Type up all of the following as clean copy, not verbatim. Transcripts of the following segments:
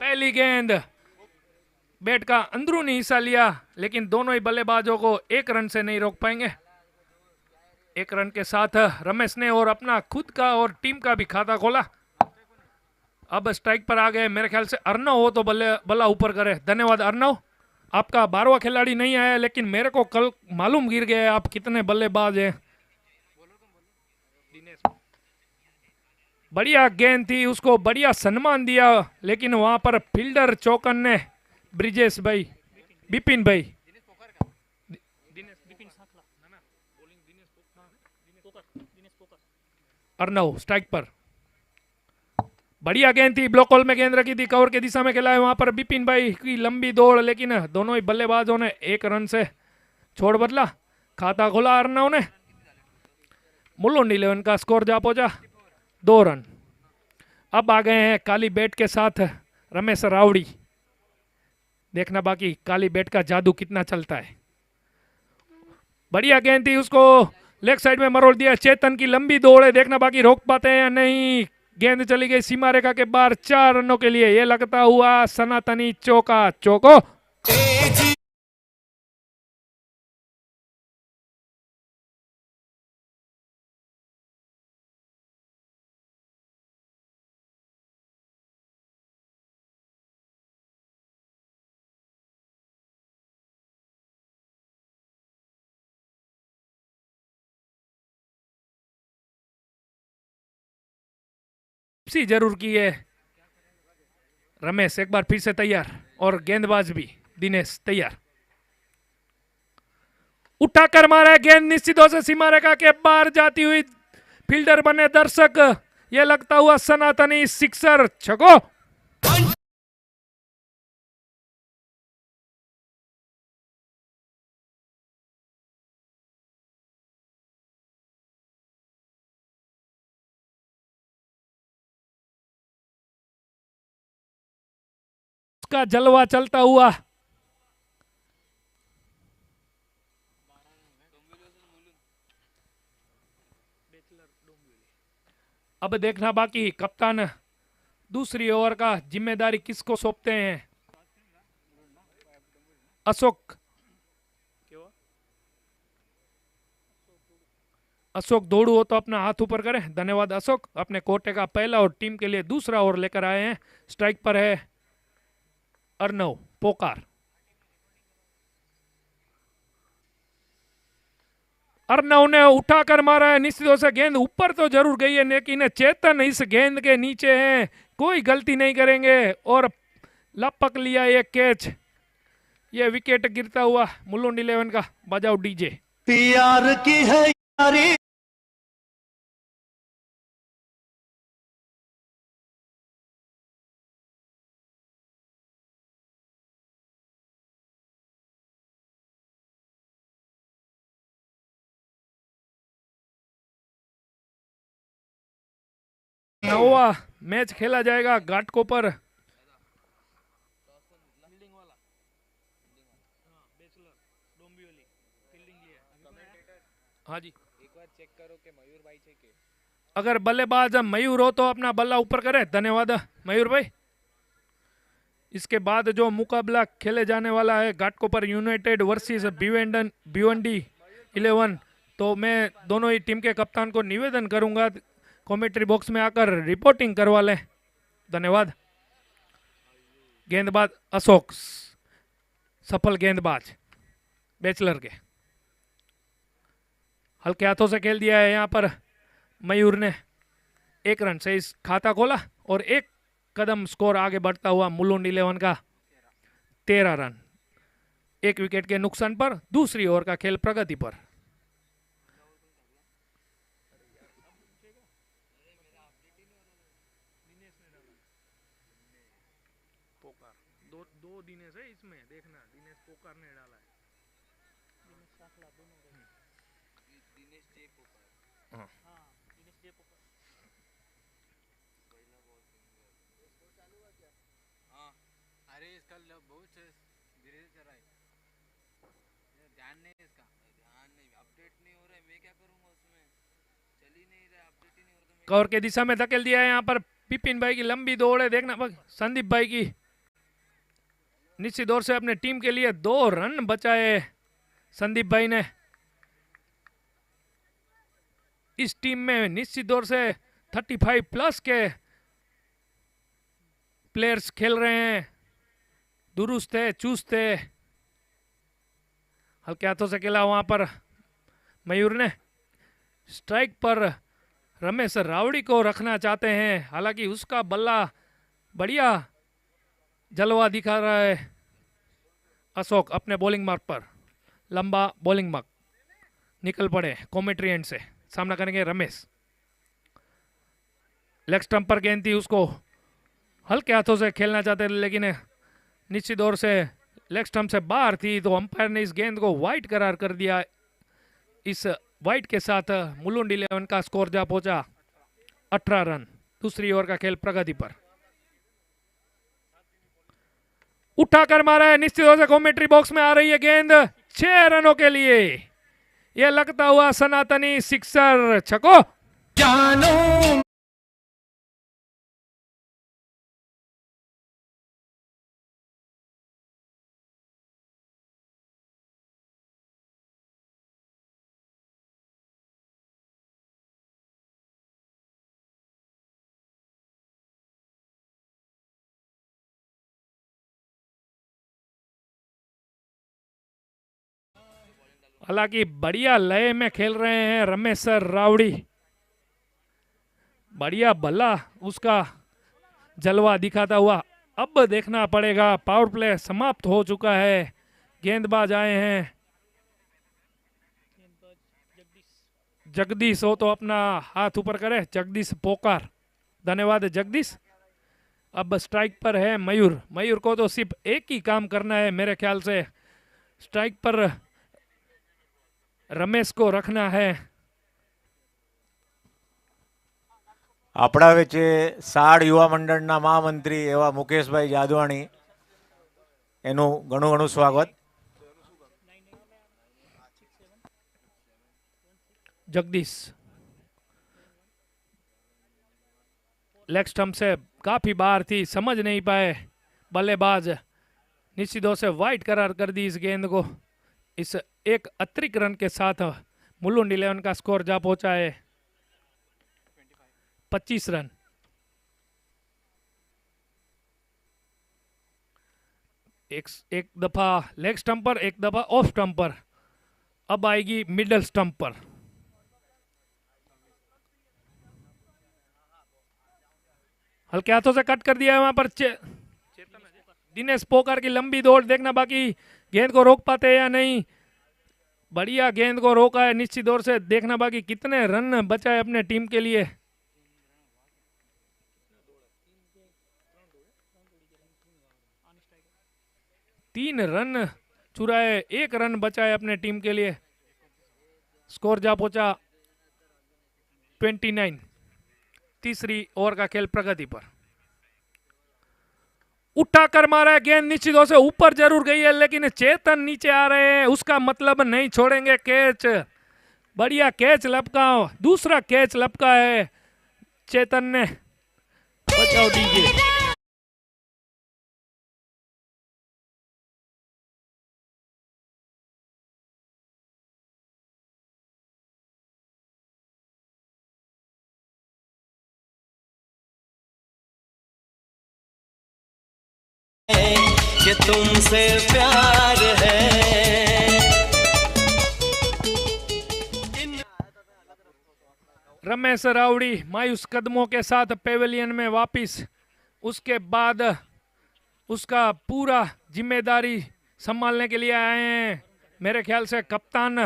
पहली गेंद बैट का अंदरूनी हिस्सा लिया, लेकिन दोनों ही बल्लेबाजों को एक रन से नहीं रोक पाएंगे। एक रन के साथ रमेश ने और अपना खुद का और टीम का भी खाता खोला। अब स्ट्राइक पर आ गए, मेरे ख्याल से अर्नव हो तो बल्ला ऊपर करे। धन्यवाद अर्नव, आपका 12वां खिलाड़ी नहीं आया, लेकिन मेरे को कल मालूम गिर गया आप कितने बल्लेबाज हैं। बढ़िया गेंद थी, उसको बढ़िया सम्मान दिया, लेकिन वहां पर फील्डर चौकन ने ब्रिजेश भाई, बिपिन भाई, अर्नव स्ट्राइक पर। बढ़िया गेंद थी, ब्लॉक होल में गेंद रखी थी, कवर की दिशा में खेला है वहां पर बिपिन भाई की लंबी दौड़, लेकिन दोनों ही बल्लेबाजों ने एक रन से छोड़ बदला। खाता खोला अर्नव ने। मुलुंड 11 का स्कोर जा पहुंचा 2 रन। अब आ गए हैं काली बैट के साथ रमेश रावड़ी। देखना बाकी काली बैट का जादू कितना चलता है। बढ़िया गेंद थी, उसको लेग साइड में मरोड़ दिया। चेतन की लंबी दौड़ है, देखना बाकी रोक पाते हैं या नहीं। गेंद चली गई सीमा रेखा के बाहर 4 रनों के लिए। ये लगता हुआ सनातनी चौका। चौको सी जरूर की है। रमेश एक बार फिर से तैयार, और गेंदबाज भी दिनेश तैयार। उठाकर मारा है गेंद, निश्चितों से सीमा रेखा के बाहर जाती हुई। फील्डर बने दर्शक, ये लगता हुआ सनातनी सिक्सर। छको का जलवा चलता हुआ। अब देखना बाकी कप्तान दूसरी ओवर का जिम्मेदारी किसको सौंपते हैं। अशोक अशोक दौड़ू हो तो अपना हाथ ऊपर करें। धन्यवाद अशोक, अपने कोटे का पहला और टीम के लिए दूसरा ओवर लेकर आए हैं। स्ट्राइक पर है अर्नव पोकार। अर्नव ने उठाकर मारा है, निश्चितों से गेंद ऊपर तो जरूर गई है, लेकिन चेतन इस गेंद के नीचे हैं, कोई गलती नहीं करेंगे और लपक लिया ये कैच। ये विकेट गिरता हुआ मुलुंड 11 का। बजाओ डीजे। यार की है यारी। नौवा मैच खेला जाएगा घाटकोपर। हाँ जी, एक बार चेक करो कि मयूर भाई है के। अगर बल्लेबाज मयूर हो तो अपना बल्ला ऊपर करे। धन्यवाद मयूर भाई। इसके बाद जो मुकाबला खेले जाने वाला है घाटकोपर यूनाइटेड वर्सेस भिवंडी 11, तो मैं दोनों ही टीम के कप्तान को निवेदन करूंगा कमेंट्री बॉक्स में आकर रिपोर्टिंग करवा लें। धन्यवाद। गेंदबाज अशोक, सफल गेंदबाज बैचलर के, हल्के हाथों से खेल दिया है यहाँ पर मयूर ने। 1 रन से इस खाता खोला और 1 कदम स्कोर आगे बढ़ता हुआ मुलुंड 11 का 13 रन। 1 विकेट के नुकसान पर दूसरी ओवर का खेल प्रगति पर। दो दिनेश है इसमें, देखना दिनेश पोकार ने डाला है। दिनेश जे पोकार। हाँ, दिनेश जे पोकार। हाँ, अरे इसका बहुत धीरे से चल रहा है, ध्यान नहीं इसका, ध्यान नहीं, अपडेट नहीं हो रहा है, मैं क्या करूँगा उसमें, चल ही नहीं रहा, अपडेट ही नहीं हो रहा। कवर के दिशा में धकेल दिया है यहाँ पर। बिपिन भाई की लंबी दौड़ है, देखना संदीप भाई की निश्चित तौर से अपने टीम के लिए 2 रन बचाए संदीप भाई ने। इस टीम में निश्चित तौर से 35 प्लस के प्लेयर्स खेल रहे हैं, दुरुस्त है, चुस्त है। हल्के हाथों से खेला वहां पर मयूर ने। स्ट्राइक पर रमेश रावड़ी को रखना चाहते हैं, हालांकि उसका बल्ला बढ़िया जलवा दिखा रहा है। अशोक अपने बॉलिंग मार्क पर, लंबा बॉलिंग मार्क निकल पड़े कॉमेंट्री एंड से, सामना करेंगे रमेश। लेग स्टंप पर गेंद थी, उसको हल्के हाथों से खेलना चाहते थे, लेकिन निश्चित तौर से लेग स्टंप से बाहर थी, तो अंपायर ने इस गेंद को वाइड करार कर दिया। इस वाइड के साथ मुलुंड 11 का स्कोर जा पहुंचा 18 रन। दूसरी ओवर का खेल प्रगति पर। उठाकर मारा है, निश्चित तौर से कमेंट्री बॉक्स में आ रही है गेंद 6 रनों के लिए। यह लगता हुआ सनातनी सिक्सर, छको। जानो हालांकि बढ़िया लय में खेल रहे हैं रमेश रावड़ी। बढ़िया भला उसका जलवा दिखाता हुआ। अब देखना पड़ेगा, पावर प्ले समाप्त हो चुका है, गेंदबाज आए हैं। जगदीश हो तो अपना हाथ ऊपर करे, जगदीश पोकार, धन्यवाद जगदीश। अब स्ट्राइक पर है मयूर। मयूर को तो सिर्फ एक ही काम करना है मेरे ख्याल से, स्ट्राइक पर रमेश को रखना है। આપણા વચ્ચે સાડ યુવા મંડળના મહામંત્રી એવા મુકેશભાઈ જાદવાણી, એનું ઘણું ઘણું સ્વાગત. जगदीश लेग स्टंप से काफी बाहर थी, समझ नहीं पाए बल्लेबाज, निश्चित तौर से वाइड करार कर दी इस गेंद को। इस एक अतिरिक्त रन के साथ मुलुंड 11 का स्कोर जा पहुंचा है 25 रन। एक दफा लेग स्टंप पर, एक दफा ऑफ स्टंप पर, अब आएगी मिडल स्टंप पर। हल्के हाथों से कट कर दिया है वहां पर दिनेश पोकार की लंबी दौड़, देखना बाकी गेंद को रोक पाते हैं या नहीं। बढ़िया गेंद को रोका है, निश्चित तौर से देखना बाकी कितने रन बचाए अपने टीम के लिए। तीन रन चुराए, 1 रन बचाए अपने टीम के लिए। स्कोर जा पहुंचा 29। तीसरी ओवर का खेल प्रगति पर। उठाकर मारा है गेंद, निश्चित तौर से ऊपर जरूर गई है, लेकिन चेतन नीचे आ रहे हैं, उसका मतलब नहीं छोड़ेंगे कैच। बढ़िया कैच लपका, दूसरा कैच लपका है चेतन ने, बचाओ दीजिए। कि तुमसे प्यार है। रमेश रावड़ी मायूस कदमों के साथ पेवेलियन में वापिस। उसके बाद उसका पूरा जिम्मेदारी संभालने के लिए आए हैं मेरे ख्याल से कप्तान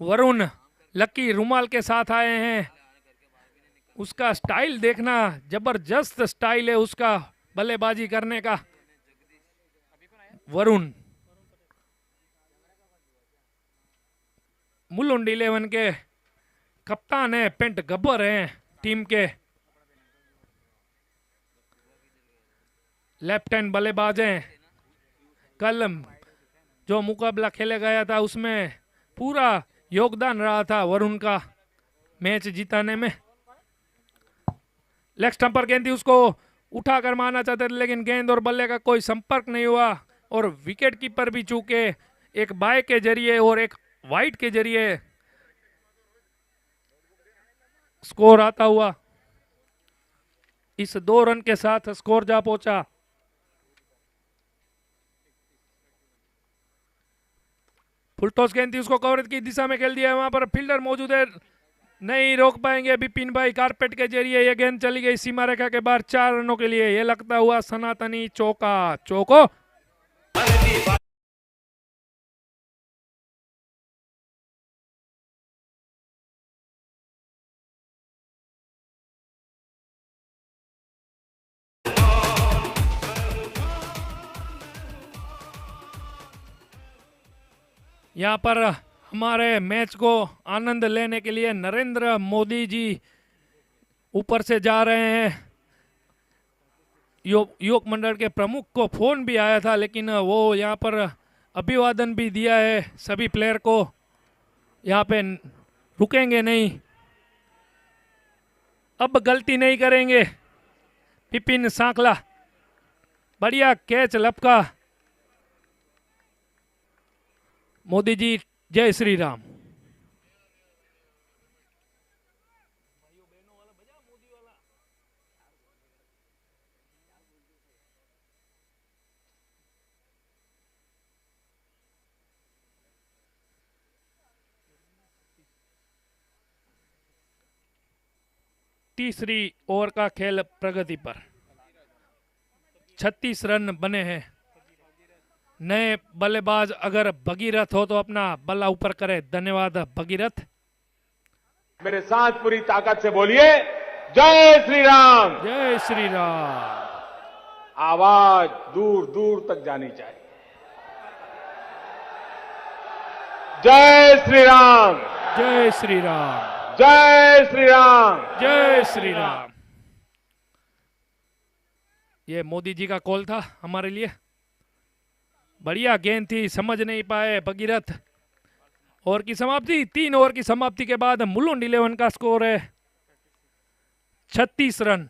वरुण, लकी रुमाल के साथ आए हैं। उसका स्टाइल देखना, जबरदस्त स्टाइल है उसका बल्लेबाजी करने का। वरुण मुलुंड 11 के कप्तान है, पेंट गब्बर हैं टीम के। लेफ्ट हैंड बल्लेबाज हैं। कल जो मुकाबला खेला गया था उसमें पूरा योगदान रहा था वरुण का मैच जिताने में। लेग स्टंप पर गेंद थी, उसको उठाकर मारना चाहते थे, लेकिन गेंद और बल्ले का कोई संपर्क नहीं हुआ। और विकेट कीपर भी चूके, एक बाय के जरिए और एक वाइड के जरिए स्कोर आता हुआ। इस 2 रन के साथ स्कोर जा पहुंचा। फुल टॉस गेंद थी, उसको कवरेज की दिशा में खेल दिया है, वहां पर फील्डर मौजूद है, नहीं रोक पाएंगे बिपिन भाई। कारपेट के जरिए ये गेंद चली गई सीमा रेखा के बाहर 4 रनों के लिए। ये लगता हुआ सनातनी चौका, चौको। यहाँ पर हमारे मैच को आनंद लेने के लिए नरेंद्र मोदी जी ऊपर से जा रहे हैं। युवक मंडल के प्रमुख को फोन भी आया था, लेकिन वो यहाँ पर अभिवादन भी दिया है सभी प्लेयर को। यहाँ पे रुकेंगे नहीं, अब गलती नहीं करेंगे। विपिन सांकला, बढ़िया कैच लपका। मोदी जी जय श्री राम। तीसरी ओवर का खेल प्रगति पर 36 रन बने हैं। नए बल्लेबाज अगर भगीरथ हो तो अपना बल्ला ऊपर करे। धन्यवाद भगीरथ। मेरे साथ पूरी ताकत से बोलिए, जय श्री राम। जय श्री राम। आवाज दूर दूर तक जानी चाहिए। जय श्री राम। जय श्री राम। जय श्री राम। जय श्री राम। ये मोदी जी का कॉल था हमारे लिए। बढ़िया गेंद थी, समझ नहीं पाए भगीरथ। ओवर की समाप्ति, 3 ओवर की समाप्ति के बाद मुलुंड 11 का स्कोर है 36 रन।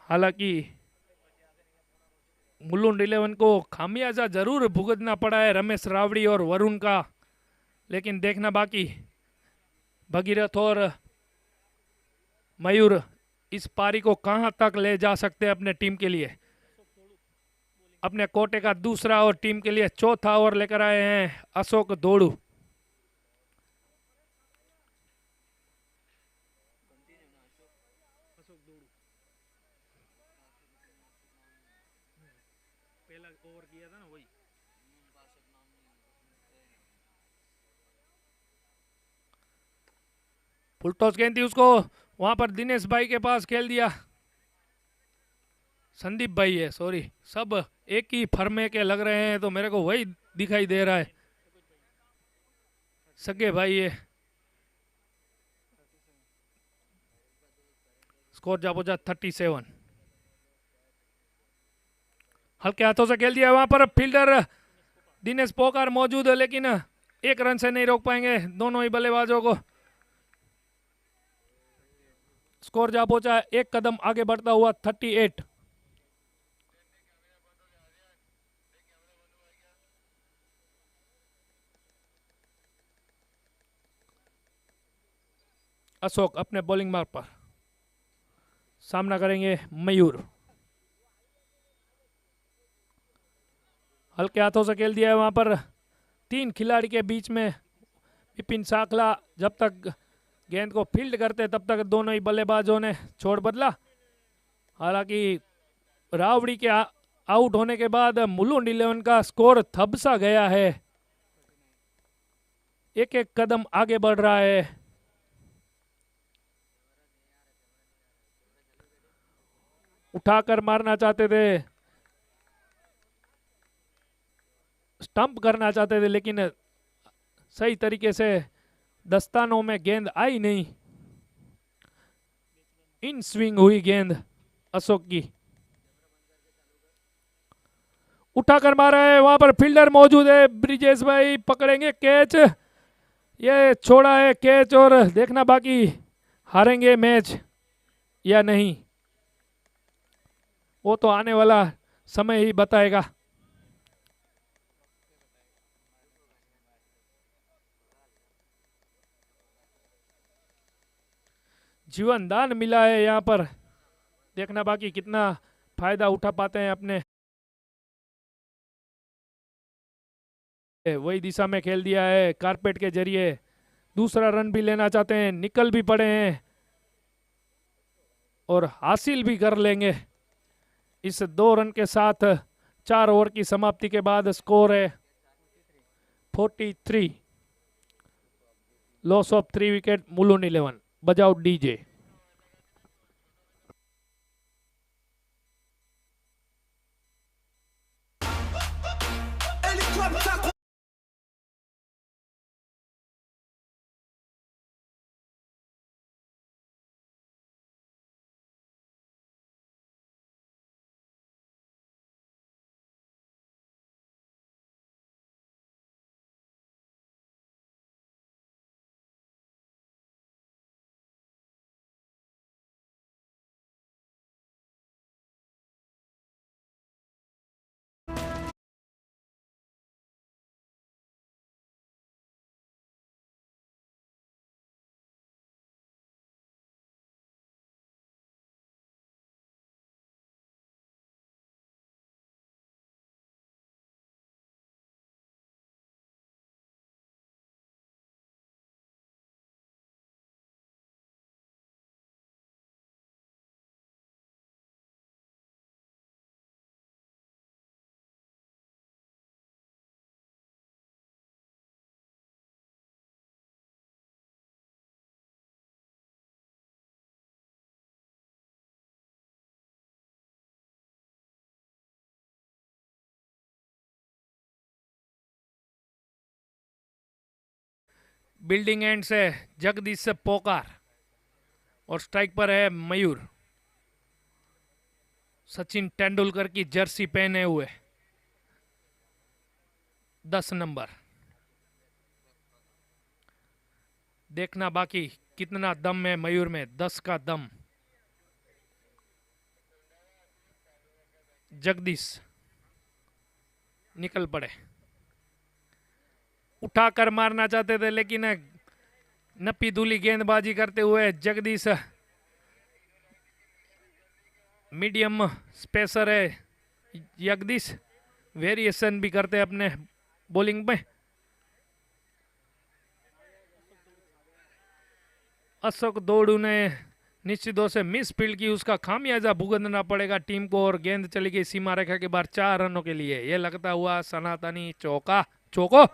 हालांकि मुलुंड 11 को खामियाजा जरूर भुगतना पड़ा है रमेश रावड़ी और वरुण का, लेकिन देखना बाकी भगीरथ और मयूर इस पारी को कहां तक ले जा सकते हैं अपने टीम के लिए। अपने कोटे का दूसरा और टीम के लिए चौथा ओवर लेकर आए हैं अशोक दोड़ू। पहला ओवर किया था ना वही। फुल टॉस गेंद थी, उसको वहां पर दिनेश भाई के पास खेल दिया। संदीप भाई है, सॉरी, सब एक ही फर्मे के लग रहे हैं तो मेरे को वही दिखाई दे रहा है। सगे भाई है। स्कोर जा पहुंचा 37। हल्के हाथों से खेल दिया, वहां पर फील्डर दिनेश पोकार मौजूद है, लेकिन 1 रन से नहीं रोक पाएंगे दोनों ही बल्लेबाजों को। स्कोर जा पहुंचा 1 कदम आगे बढ़ता हुआ 38। अशोक अपने बॉलिंग मार्ग पर सामना करेंगे मयूर। हल्के हाथों से खेल दिया है, वहां पर 3 खिलाड़ी के बीच में विपिन सांकला जब तक गेंद को फील्ड करते तब तक दोनों ही बल्लेबाजों ने छोड़ बदला। हालांकि रावड़ी के आउट होने के बाद मुलुंड 11 का स्कोर थबसा गया है, 1-1 कदम आगे बढ़ रहा है। उठाकर मारना चाहते थे, स्टंप करना चाहते थे, लेकिन सही तरीके से दस्तानों में गेंद आई नहीं। इन स्विंग हुई गेंद अशोक की। उठाकर मारा है, वहां पर फील्डर मौजूद है ब्रिजेश भाई, पकड़ेंगे कैच। ये छोड़ा है कैच और देखना बाकी हारेंगे मैच या नहीं, वो तो आने वाला समय ही बताएगा। जीवन दान मिला है यहाँ पर, देखना बाकी कितना फायदा उठा पाते हैं अपने। वही दिशा में खेल दिया है कारपेट के जरिए, दूसरा रन भी लेना चाहते हैं, निकल भी पड़े हैं और हासिल भी कर लेंगे। इस 2 रन के साथ 4 ओवर की समाप्ति के बाद स्कोर है 43। Loss of 3 wicket Mulund 11। बजाओ डीजे। बिल्डिंग एंड से जगदीश से पोकार और स्ट्राइक पर है मयूर, सचिन तेंदुलकर की जर्सी पहने हुए 10 नंबर। देखना बाकी कितना दम है मयूर में, 10 का दम। जगदीश निकल पड़े, उठाकर मारना चाहते थे लेकिन नपी धुली गेंदबाजी करते हुए जगदीश मीडियम स्पेसर है। जगदीश वेरिएशन भी करते अपने बॉलिंग में। अशोक दौड़ू ने निश्चित रूप से मिस फील्ड की, उसका खामियाजा भुगतना पड़ेगा टीम को और गेंद चली गई सीमा रेखा के बाहर 4 रनों के लिए। यह लगता हुआ सनातनी चौका चौको।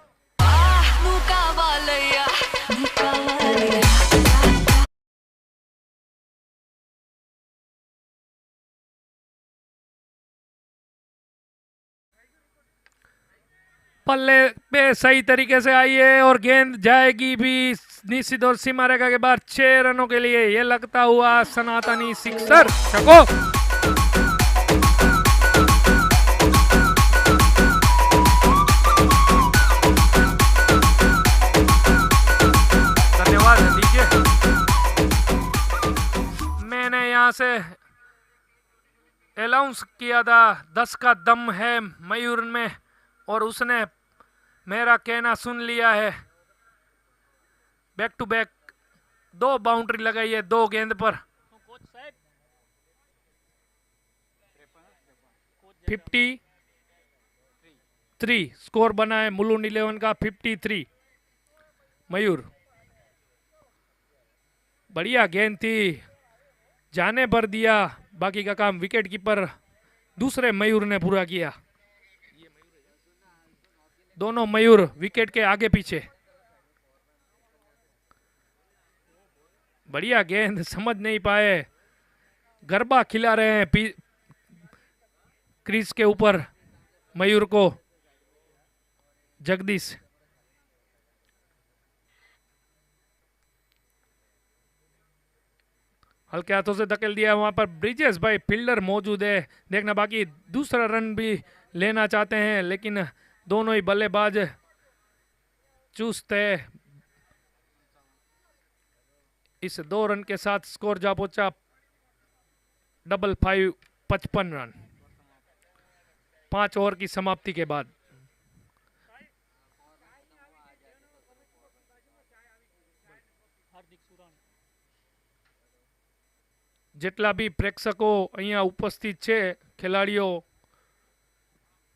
पल्ले पे सही तरीके से आई है और गेंद जाएगी भी निश्चित और सीमा रेखा के बाहर 6 रनों के लिए। ये लगता हुआ सनातनी सिक्सर छको। धन्यवाद दीजिए। मैंने यहाँ से अनाउंस किया था 10 का दम है मयूर में और उसने मेरा कहना सुन लिया है। बैक टू बैक 2 बाउंड्री लगाई है 2 गेंद पर। 53 स्कोर बना है मुलुंड 11 का। 53 मयूर बढ़िया गेंद थी, जाने पर दिया, बाकी का काम विकेट कीपर दूसरे मयूर ने पूरा किया। दोनों मयूर विकेट के आगे पीछे। बढ़िया गेंद, समझ नहीं पाए, गरबा खिला रहे हैं क्रीज के ऊपर मयूर को जगदीश। हल्के हाथों से धकेल दिया वहां पर ब्रिजेश भाई, फील्डर मौजूद है। देखना बाकी दूसरा रन भी लेना चाहते हैं लेकिन दोनों ही बल्लेबाज चुस्त है। इस 2 रन के साथ स्कोर जा पहुंचा 55 55 रन 5 ओवर की समाप्ति के बाद। જેટલા બી પ્રેક્ષકો અહીંયા ઉપસ્થિત છે ખેલાડીઓ,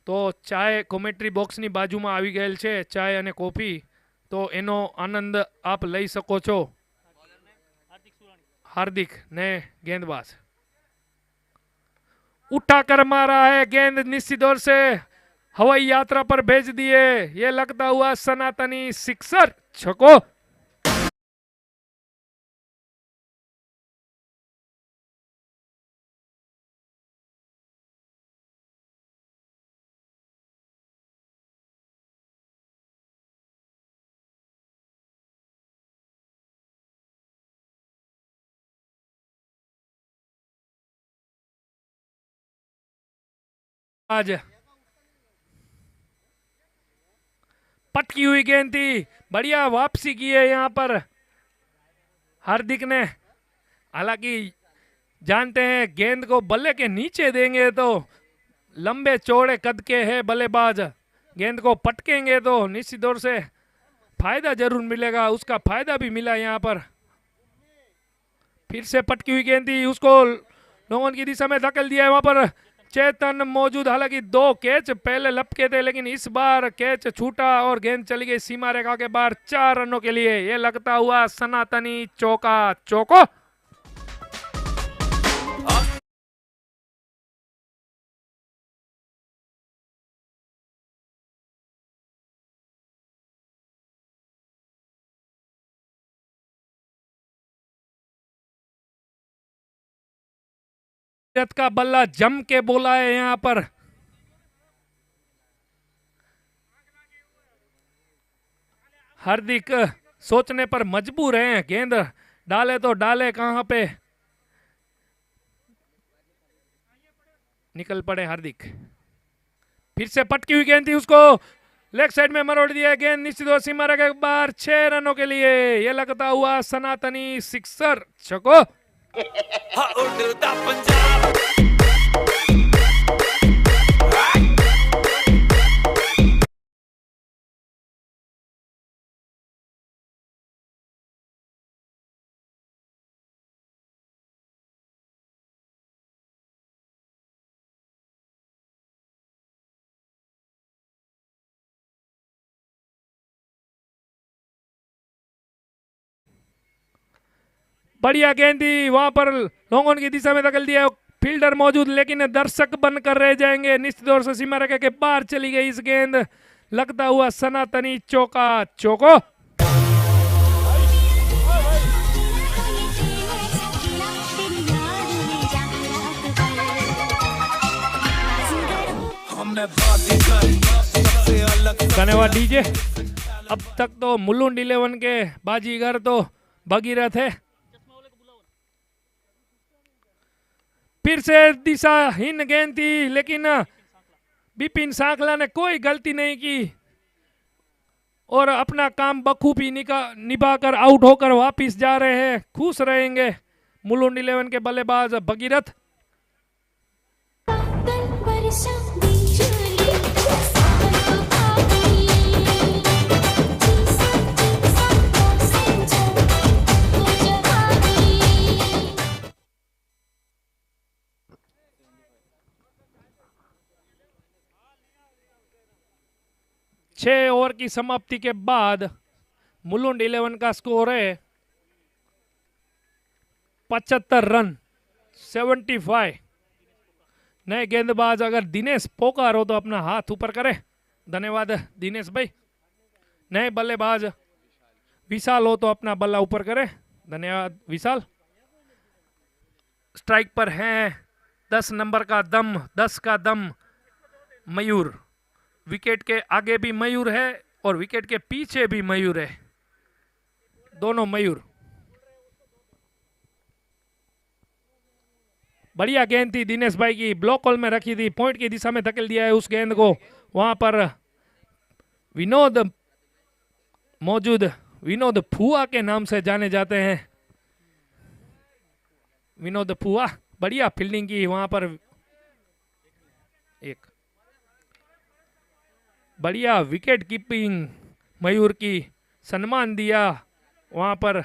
તો ચાય કોમેન્ટ્રી બોક્સની બાજુમાં આવી ગયેલ છે, ચાય અને કોફી, તો એનો આનંદ આપ લઈ શકો છો। हार्दिक ने गेंदबाज उठाकर मारा है, गेंद निश्चित तौर से हवाई यात्रा पर भेज दिए, ये लगता हुआ सनातनी सिक्सर, छक्को। आज पटकी हुई गेंद थी, बढ़िया वापसी की है यहाँ पर हार्दिक ने। हालांकि जानते हैं गेंद को बल्ले के नीचे देंगे तो लंबे चौड़े कद के है बल्लेबाज, गेंद को पटकेंगे तो निश्चित तौर से फायदा जरूर मिलेगा, उसका फायदा भी मिला यहाँ पर। फिर से पटकी हुई गेंद थी, उसको लोगों की दिशा में धकेल दिया है, वहां पर चेतन मौजूद। हालांकि 2 कैच पहले लपके थे, लेकिन इस बार कैच छूटा और गेंद चली गई सीमा रेखा के बाहर 4 रनों के लिए। ये लगता हुआ सनातनी चौका, चौको। का बल्ला जम के बोला है यहाँ पर। हार्दिक सोचने पर मजबूर हैं, गेंद डाले तो डाले कहां पे, निकल पड़े हार्दिक। फिर से पटकी हुई गेंद थी, उसको लेग साइड में मरोड़ दिया, गेंद निश्चित और सीमा रेखा के बाहर 6 रनों के लिए। यह लगता हुआ सनातनी सिक्सर, छक्को। बढ़िया गेंद थी, वहां पर लोगों की दिशा में धकेल दिया, फील्डर मौजूद लेकिन दर्शक बनकर रह जाएंगे, निश्चित तौर से सीमा रेखा के बाहर चली गई इस गेंद। लगता हुआ सनातनी चौका, चौको। धन्यवाद डीजे। अब तक तो मुलुंड 11 के बाजीगर तो भगीरथ है, फिर से दिशाहीन गेंद थी, लेकिन बिपिन सांखला ने कोई गलती नहीं की और अपना काम बखूबी निभाकर आउट होकर वापिस जा रहे हैं। खुश रहेंगे मुलुंड 11 के बल्लेबाज भगीरथ। छह ओवर की समाप्ति के बाद मुलुंड 11 का स्कोर है 75 रन 75। नए गेंदबाज अगर दिनेश पोकार हो तो अपना हाथ ऊपर करे, धन्यवाद दिनेश भाई। नए बल्लेबाज विशाल हो तो अपना बल्ला ऊपर करे, धन्यवाद विशाल। स्ट्राइक पर हैं 10 नंबर का दम, 10 का दम मयूर। विकेट के आगे भी मयूर है और विकेट के पीछे भी मयूर है, दोनों मयूर। बढ़िया गेंद थी दिनेश भाई की, ब्लॉक होल में रखी थी, पॉइंट की दिशा में धकेल दिया है उस गेंद को। वहां पर विनोद मौजूद, विनोद फुआ के नाम से जाने जाते हैं, विनोद पुआ, बढ़िया फील्डिंग की वहां पर, एक बढ़िया विकेट कीपिंग मयूर की, सम्मान दिया वहां पर।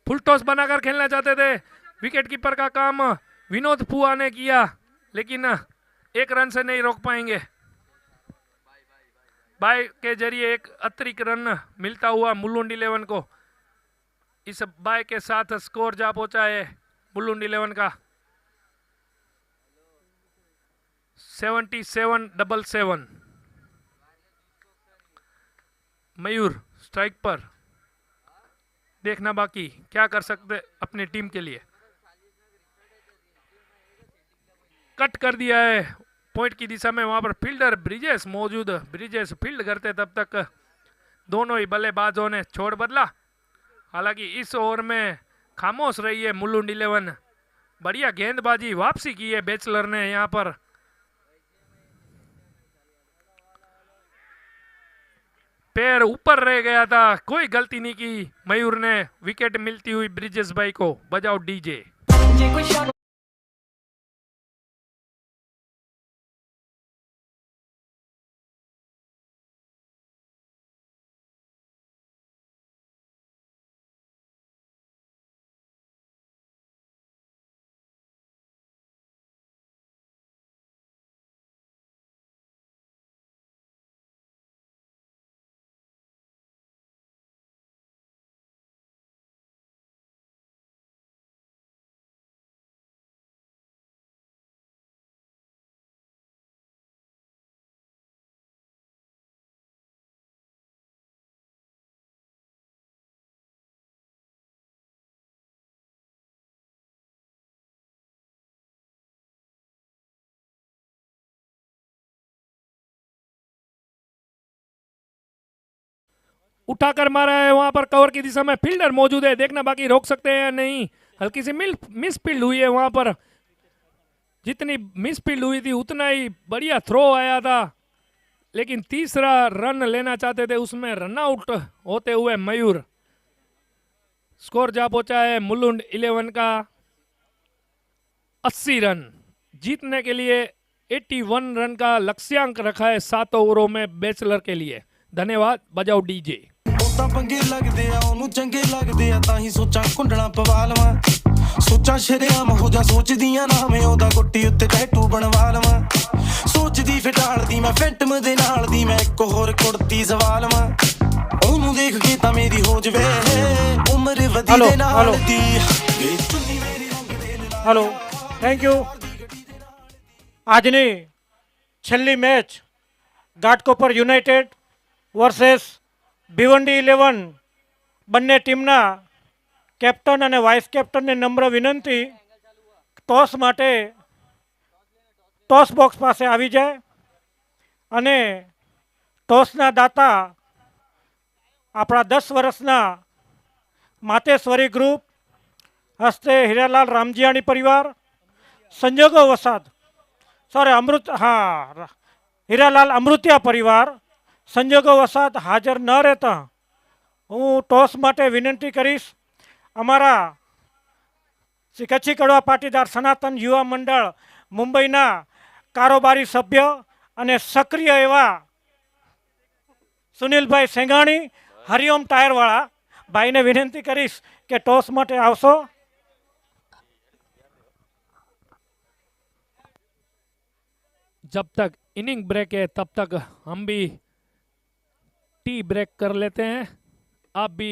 फुल टॉस बनाकर खेलना चाहते थे, विकेट कीपर का काम विनोद पुआ ने किया, लेकिन एक रन से नहीं रोक पाएंगे। बाय के जरिए एक अतिरिक्त रन मिलता हुआ मुलुंड 11 को। इस बाय के साथ स्कोर जा पहुंचा है मुलुंड 11 का 77-7। मयूर स्ट्राइक पर, देखना बाकी क्या कर सकते अपनी टीम के लिए। कट कर दिया है पॉइंट की दिशा में, वहां पर फील्डर ब्रिजेश मौजूद, ब्रिजेश फील्ड करते तब तक दोनों ही बल्लेबाजों ने छोड़ बदला। हालांकि इस ओवर में खामोश रही है मुलुंड 11, बढ़िया गेंदबाजी वापसी की है बैचलर ने यहां पर। पैर ऊपर रह गया था, कोई गलती नहीं की मयूर ने, विकेट मिलती हुई ब्रिजेश भाई को। बजाओ डीजे। उठाकर मारा है वहां पर, कवर की दिशा में फील्डर मौजूद है, देखना बाकी रोक सकते हैं या नहीं। हल्की सी मिस फील्ड हुई है वहां पर, जितनी मिस फील्ड हुई थी उतना ही बढ़िया थ्रो आया था, लेकिन तीसरा रन लेना चाहते थे, उसमें रन आउट होते हुए मयूर। स्कोर जा पहुंचा है मुलुंड 11 का 80 रन। जीतने के लिए 81 रन का लक्ष्यांक रखा है 7 ओवरों में बैचलर के लिए। धन्यवाद। बजाओ डीजे। ਤਾਂ ਪੰਗੇ ਲੱਗਦੇ ਆ ਉਹਨੂੰ ਚੰਗੇ ਲੱਗਦੇ ਆ ਤਾਂ ਹੀ ਸੋਚਾਂ ਕੁੰਡਲਾਂ ਪਵਾ ਲਵਾਂ ਸੋਚਾਂ ਸ਼ਰੇਆਮ ਹੋ ਜਾ ਸੋਚਦੀਆਂ ਨਾ ਮੈਂ ਉਹਦਾ ਗੁੱਟੀ ਉੱਤੇ ਟੈਟੂ ਬਣਵਾ ਲਵਾਂ ਸੋਚਦੀ ਫਟਾਲਦੀ ਮੈਂ ਫੈਂਟਮ ਦੇ ਨਾਲ ਦੀ ਮੈਂ ਇੱਕ ਹੋਰ ਕੁੜਤੀ ਸਵਾ ਲਵਾਂ ਉਹਨੂੰ ਦੇਖ ਕੇ ਤਾਂ ਮੇਰੀ ਹੋ ਜਵੇ ਉਮਰ ਵਧੀ ਦੇ ਨਾਲ ਦੀ ਵੇ ਚੁੰਨੀ ਮੇਰੀ ਰੰਗ ਦੇ हेलो थैंक यू। આજની છેલ્લી match Ghatkopar United versus Bhiwandi 11, બંને ટીમના કેપ્ટન અને વાઇસ કેપ્ટનને નમ્ર વિનંતી ટોસ માટે ટોસ બોક્સ પાસે આવી જાય અને ટોસના દાતા આપણા 10 વર્ષના માતેશ્વરી ગ્રુપ હસ્તે હીરાલાલ રામજીયાણી પરિવાર, સંજોગો વસાદ હીરાલાલ અમૃતિયા પરિવાર સંજોગો વસાદ હાજર ન રહેતા હું ટોસ માટે વિનંતી કરીશ અમારા શ્રી કચ્છી કડવા પાટીદાર સનાતન યુવા મંડળ મુંબઈના કારોબારી સભ્ય અને સક્રિય એવા સુનિલભાઈ સેંઘાણી હરિઓમ ટાયરવાળા ભાઈને વિનંતી કરીશ કે ટોસ માટે આવશો। जब तक इनिंग ब्रेक है तब तक हम भी टी ब्रेक कर लेते हैं, आप भी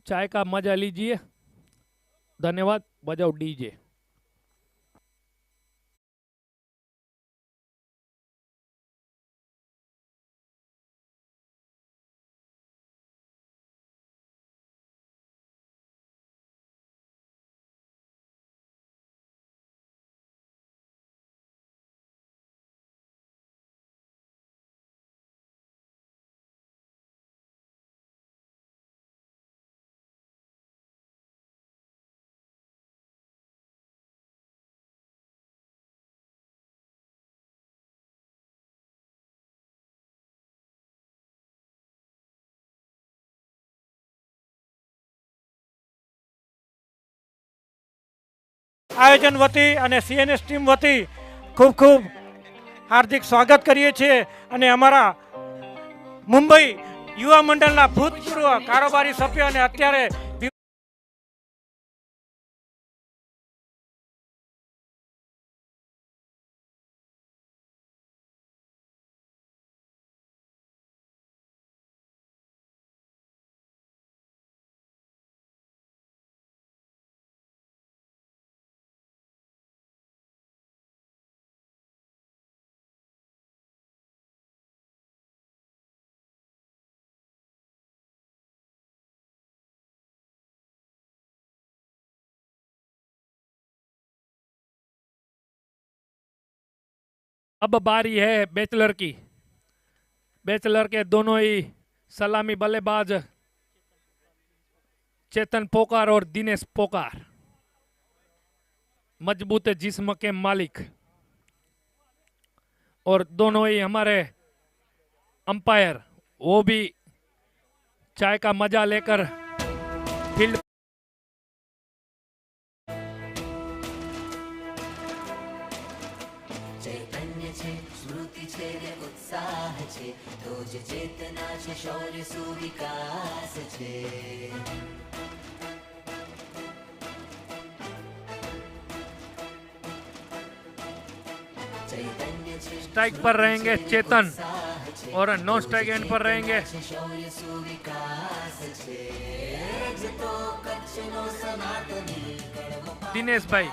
चाय का मजा लीजिए। धन्यवाद। बजाओ डीजे। આયોજન વતી અને સીએનએસ ટીમ વતી ખૂબ ખૂબ હાર્દિક સ્વાગત કરીએ છીએ અને અમારા મુંબઈ યુવા મંડળના ભૂતપૂર્વ કારોબારી સભ્ય અને અત્યારે अब बारी है बैचलर की। बैचलर के दोनों ही सलामी बल्लेबाज चेतन पोकार और दिनेश पोकार, मजबूत जिस्म के मालिक, और दोनों ही हमारे अंपायर, वो भी चाय का मजा लेकर फील्ड ચૈતન્ય છે સ્મૃતિ છે ને ઉત્સાહ છે તો જ ચેતના છે શૌર્ય સુવિકાસ છે ચૈતન્ય છે स्ट्राइक पर रहेंगे चेतन और नो स्ट्राइक एंड पर रहेंगे શૌર્ય સુવિકાસ છે જ તો કચ્છનો સનાતની दिनेश भाई।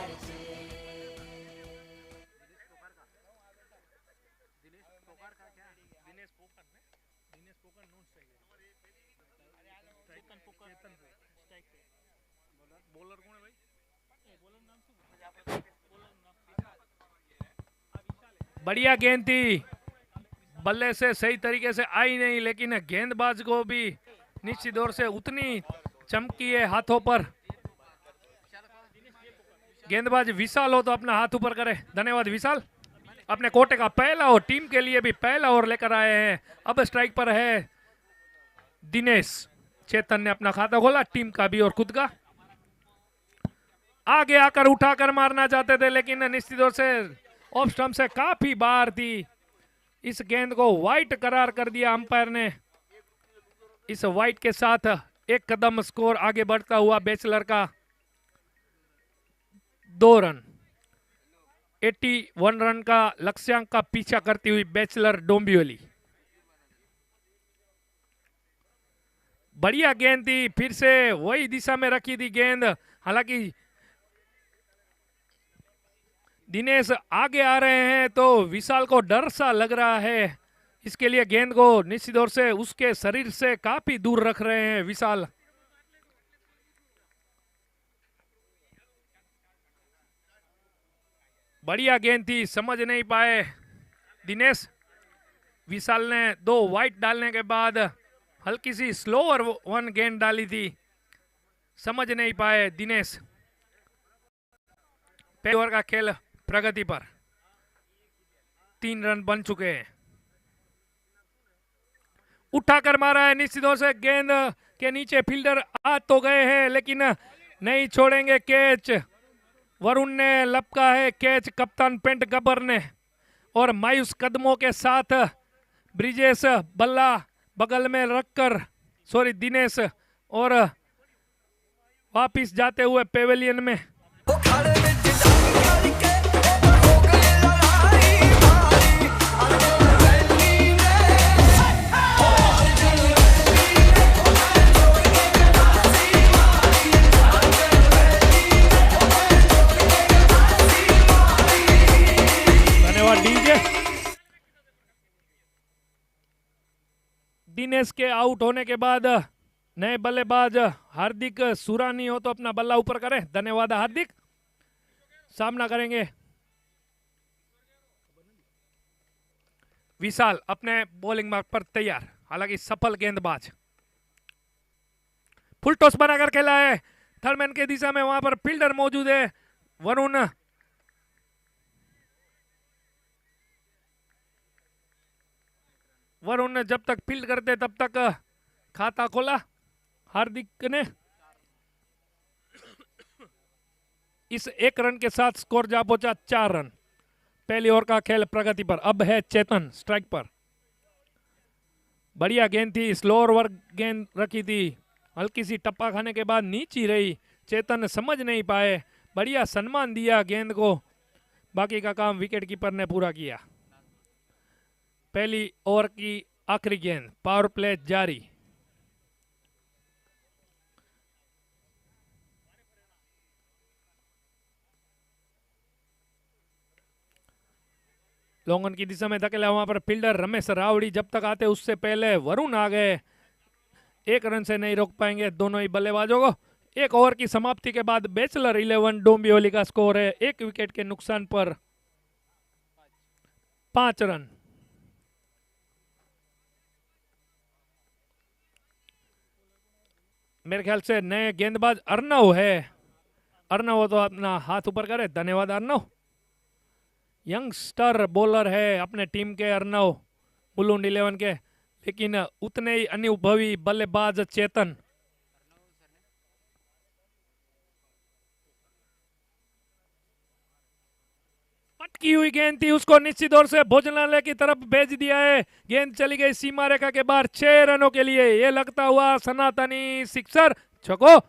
बढ़िया गेंद थी, बल्ले से सही तरीके से आई नहीं, लेकिन गेंदबाज को भी निश्चित दौर से उतनी चमकी है हाथों पर। गेंदबाज विशाल हो तो अपना हाथ ऊपर करे। धन्यवाद विशाल। अपने कोटे का पहला और टीम के लिए भी पहला ओवर लेकर आए हैं। अब स्ट्राइक पर है दिनेश। चेतन ने अपना खाता खोला, टीम का भी और खुद का। आगे आकर उठाकर मारना चाहते थे, लेकिन निश्चित तौर से ऑफ स्टंप से काफी बाहर थी। इस गेंद को वाइट करार कर दिया अंपायर ने। इस वाइट के साथ एक कदम स्कोर आगे बढ़ता हुआ बैचलर का 2 रन, 81 रन का लक्ष्यांक का पीछा करती हुई बैचलर डोंबिवली। बढ़िया गेंद थी, फिर से वही दिशा में रखी थी गेंद। हालांकि दिनेश आगे आ रहे हैं तो विशाल को डर सा लग रहा है, इसके लिए गेंद को निश्चित तौर से उसके शरीर से काफी दूर रख रहे हैं विशाल। बढ़िया गेंद थी, समझ नहीं पाए दिनेश। विशाल ने 2 वाइट डालने के बाद हल्की सी स्लोअर 1 गेंद डाली थी, समझ नहीं पाए दिनेश। पहले ओवर का खेल प्रगति पर, 3 रन बन चुके हैं। उठाकर मारा है, निश्चित तौर से गेंद के नीचे फील्डर आ तो गए हैं, लेकिन नहीं छोड़ेंगे कैच। वरुण ने लपका है कैच कप्तान पेंट गब्बर ने, और मायूस कदमों के साथ ब्रिजेश बल्ला बगल में रखकर दिनेश और वापिस जाते हुए पेवेलियन में। दिनेश के आउट होने के बाद नए बल्लेबाज हार्दिक सुरानी हो तो अपना बल्ला ऊपर करें। धन्यवाद हार्दिक। सामना करेंगे विशाल अपने बॉलिंग मार्क पर तैयार, हालांकि सफल गेंदबाज। फुल टॉस बनाकर खेला है, थर्डमैन के दिशा में वहां पर फील्डर मौजूद है वरुण। वरुण ने जब तक फील्ड करते तब तक खाता खोला हार्दिक ने। इस 1 रन के साथ स्कोर जा पहुंचा 4 रन। पहली ओवर का खेल प्रगति पर। अब है चेतन स्ट्राइक पर। बढ़िया गेंद थी, स्लोअर वर्क गेंद रखी थी, हल्की सी टप्पा खाने के बाद नीची रही, चेतन समझ नहीं पाए, बढ़िया सम्मान दिया गेंद को, बाकी का काम विकेट कीपर ने पूरा किया। पहली ओवर की आखिरी गेंद, पावर प्ले जारी। लॉन्ग ऑन की दिशा में धकेला, वहां पर फील्डर रमेश रावड़ी जब तक आते उससे पहले वरुण आ गए। 1 रन से नहीं रोक पाएंगे दोनों ही बल्लेबाजों को। 1 ओवर की समाप्ति के बाद बैचलर 11 डोंबिवली का स्कोर है 1 विकेट के नुकसान पर 5 रन। मेरे ख्याल से नए गेंदबाज अर्नव है। अर्नव हो तो अपना हाथ ऊपर करे। धन्यवाद अर्नव। यंगस्टर बॉलर है अपने टीम के अर्नव, बुलुंड 11 के, लेकिन उतने ही अनुभवी बल्लेबाज चेतन। पटकी हुई गेंद थी, उसको निश्चित तौर से भोजनालय की तरफ भेज दिया है। गेंद चली गई सीमा रेखा के बाहर 6 रनों के लिए। ये लगता हुआ सनातनी सिक्सर, छको।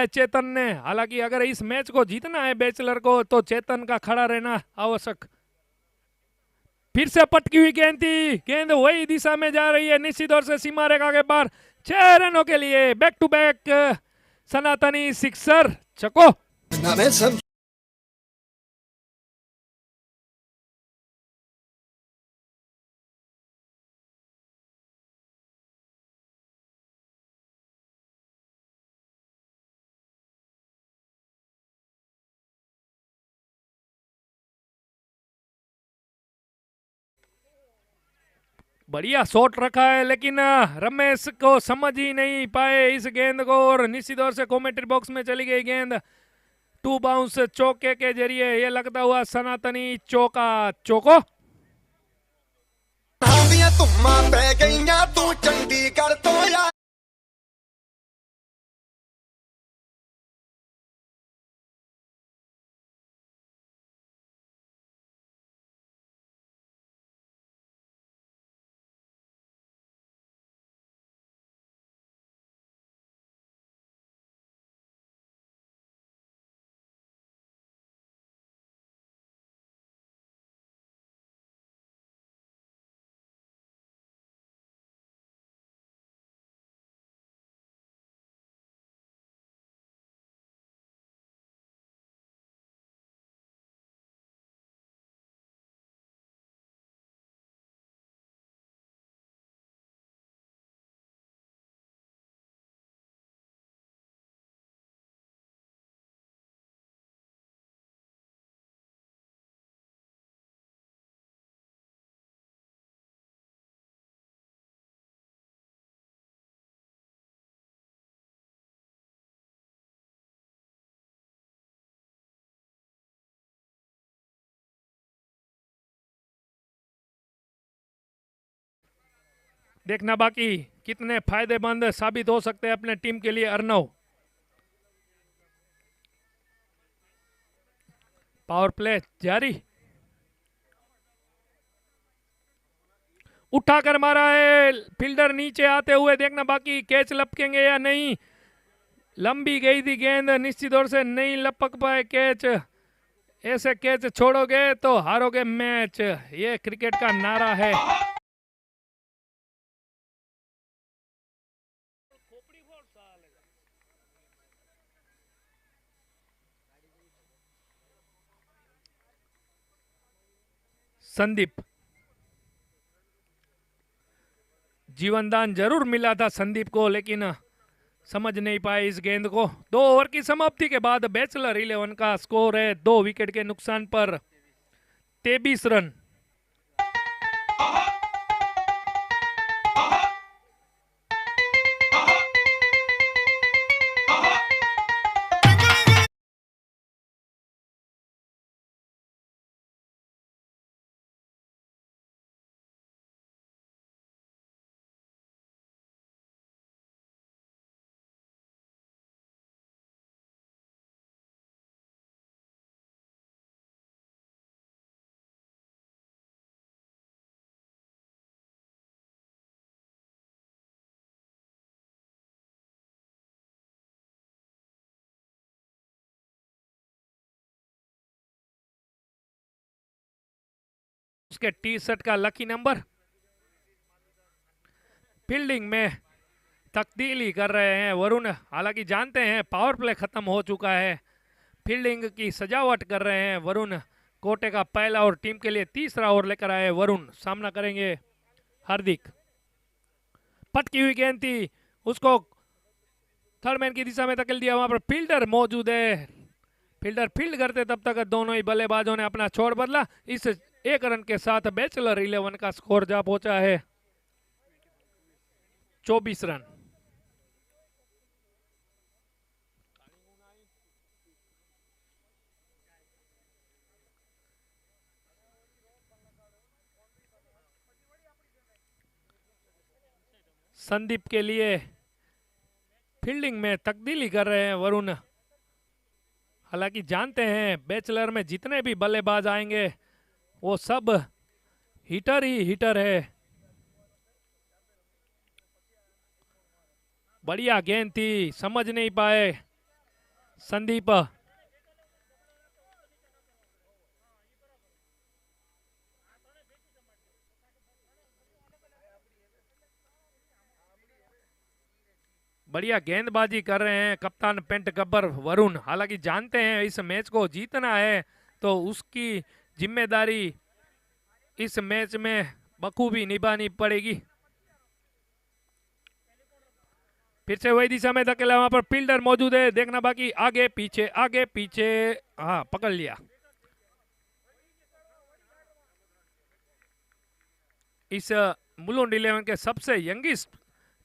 चेतन ने, हालांकि अगर इस मैच को जीतना है बैचलर को तो चेतन का खड़ा रहना आवश्यक। फिर से पटकी हुई गेंद थी, गेंद वही दिशा में जा रही है, निश्चित तौर से सीमा रेखा के पार 6 रनों के लिए। बैक टू बैक सनातनी सिक्सर, चको। बढ़िया शॉट रखा है, लेकिन रमेश को समझ ही नहीं पाए इस गेंद को, और निश्चित तौर से कमेंट्री बॉक्स में चली गई गेंद 2 बाउंस चौके के जरिए। ये लगता हुआ सनातनी चौका, चौको। देखना बाकी कितने फायदेमंद साबित हो सकते हैं अपने टीम के लिए अर्नव। पावर प्ले जारी। उठाकर मारा है, फील्डर नीचे आते हुए देखना बाकी कैच लपकेंगे या नहीं। लंबी गई थी गेंद, निश्चित तौर से नहीं लपक पाए कैच। ऐसे कैच छोड़ोगे तो हारोगे मैच, ये क्रिकेट का नारा है। संदीप, जीवनदान जरूर मिला था संदीप को, लेकिन समझ नहीं पाए इस गेंद को। 2 ओवर की समाप्ति के बाद बैचलर 11 का स्कोर है 2 विकेट के नुकसान पर 23 रन। उसके टी शर्ट का लकी नंबर। फील्डिंग में तब्दीली कर रहे हैं वरुण, हालांकि जानते हैं पावर प्ले खत्म हो चुका है। फील्डिंग की सजावट कर रहे हैं वरुण। कोटे का पहला और टीम के लिए तीसरा ओवर लेकर आए वरुण, सामना करेंगे हार्दिक। पटकी हुई गेंद थी, उसको थर्ड मैन की दिशा में धकेल दिया। वहां पर फील्डर मौजूद है। फील्डर फील्ड करते तब तक दोनों ही बल्लेबाजों ने अपना छोड़ बदला। इस एक रन के साथ बैचलर 11 का स्कोर जा पहुंचा है 24 रन। संदीप के लिए फील्डिंग में तब्दीली कर रहे हैं वरुण। हालांकि जानते हैं बैचलर में जितने भी बल्लेबाज आएंगे वो सब हिटर ही हिटर है। बढ़िया गेंद थी, समझ नहीं पाए संदीप। बढ़िया गेंदबाजी कर रहे हैं कप्तान पेंट गब्बर वरुण। हालांकि जानते हैं इस मैच को जीतना है तो उसकी जिम्मेदारी इस मैच में बखूबी निभानी पड़ेगी। फिर से वही दिशा में धकेला, वहां पर फील्डर मौजूद है, देखना बाकी आगे पीछे। हाँ, पकड़ लिया। इस मुलुंड 11 के सबसे यंगिस्ट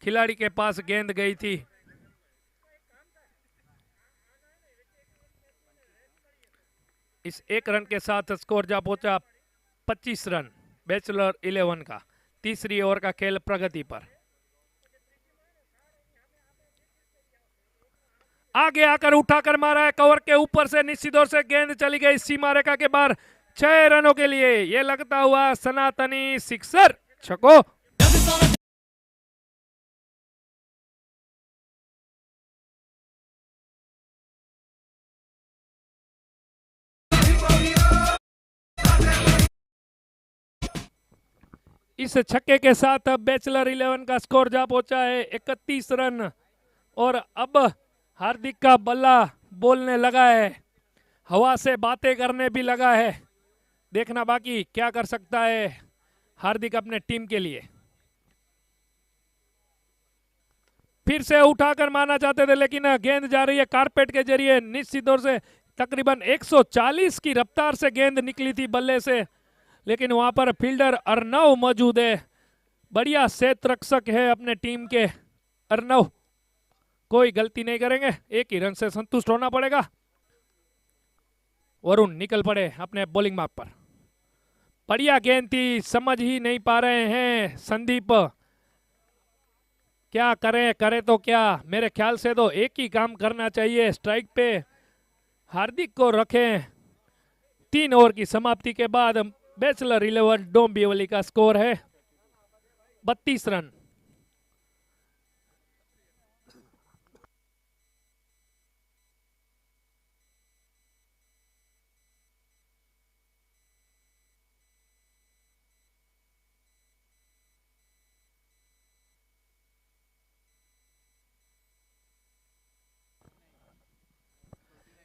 खिलाड़ी के पास गेंद गई थी। इस एक रन के साथ स्कोर जा पहुंचा 25 रन बैचलर 11 का। तीसरी ओवर का खेल प्रगति पर। आगे आकर उठाकर मारा है कवर के ऊपर से, निश्चित तौर से गेंद चली गई सीमा रेखा के बाहर। 6 रनों के लिए ये लगता हुआ सनातनी सिक्सर, छको। इस छक्के के साथ अब बैचलर 11 का स्कोर जा पहुंचा है 31 रन। और अब हार्दिक का बल्ला बोलने लगा है, हवा से बातें करने भी लगा है। देखना बाकी क्या कर सकता है हार्दिक अपने टीम के लिए। फिर से उठाकर मारना चाहते थे लेकिन गेंद जा रही है कारपेट के जरिए। निश्चित तौर से तकरीबन 140 की रफ्तार से गेंद निकली थी बल्ले से, लेकिन वहां पर फील्डर अर्नव मौजूद है। बढ़िया सेत रक्षक है अपने टीम के अर्नव, कोई गलती नहीं करेंगे, एक ही रन से संतुष्ट होना पड़ेगा। वरुण निकल पड़े अपने बॉलिंग मार्ग पर। बढ़िया गेंद थी, समझ ही नहीं पा रहे हैं संदीप, क्या करें तो क्या। मेरे ख्याल से तो एक ही काम करना चाहिए, स्ट्राइक पे हार्दिक को रखें। 3 ओवर की समाप्ति के बाद बैचलर 11 डोंबिवली का स्कोर है 32 रन।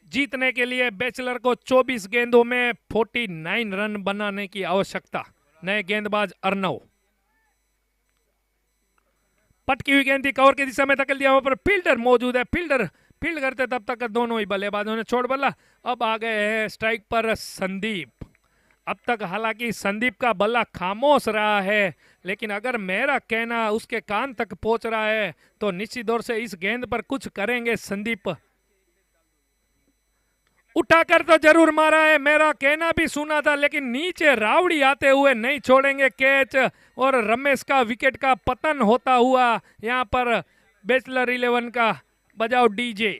जीतने के लिए बैचलर को 24 गेंदों में 49 रन बनाने की आवश्यकता। नए गेंदबाज अर्नव। पटकी हुई गेंद थी, कवर की दिशा में धकेल दिया, वहां पर फील्डर मौजूद है। फील्डर फील्ड करते तब तक दोनों ही बल्लेबाजों ने छोड़ बल्ला। अब आ गए हैं स्ट्राइक पर संदीप। अब तक हालांकि संदीप का बल्ला खामोश रहा है, लेकिन अगर मेरा कहना उसके कान तक पहुंच रहा है तो निश्चित तौर से इस गेंद पर कुछ करेंगे संदीप। उठाकर तो जरूर मारा है, मेरा कहना भी सुना था, लेकिन नीचे रावड़ी आते हुए नहीं छोड़ेंगे कैच। और रमेश का विकेट का पतन होता हुआ यहां पर बैचलर 11 का बजाओ डीजे।